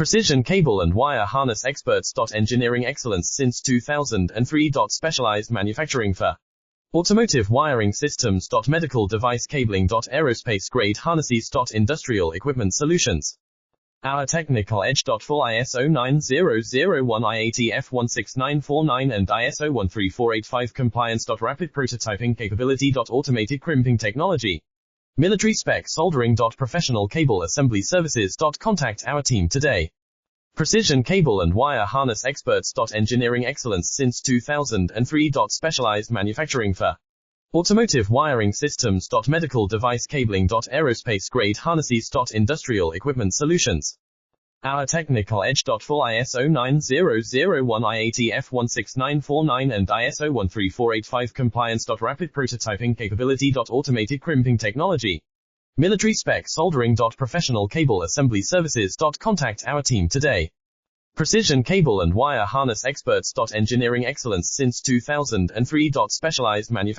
Precision cable and wire harness experts. Engineering excellence since 2003. Specialized manufacturing for automotive wiring systems. Medical device cabling. Aerospace grade harnesses. Industrial equipment solutions. Our technical edge. Full ISO 9001 IATF 16949 and ISO 13485 compliance. Rapid prototyping capability. Automated crimping technology. Military spec soldering. Professional cable assembly services. Contact our team today. Precision cable and wire harness experts. Engineering excellence since 2003. Specialized manufacturing for automotive wiring systems. Medical device cabling. Aerospace grade harnesses. Industrial equipment solutions. Our technical edge. Full ISO 9001 IATF 16949 and ISO 13485 compliance. Rapid prototyping capability. Automated crimping technology. Military spec soldering. Professional cable assembly services. Contact our team today. Precision cable and wire harness experts. Engineering excellence since 2003. Specialized manufacturing.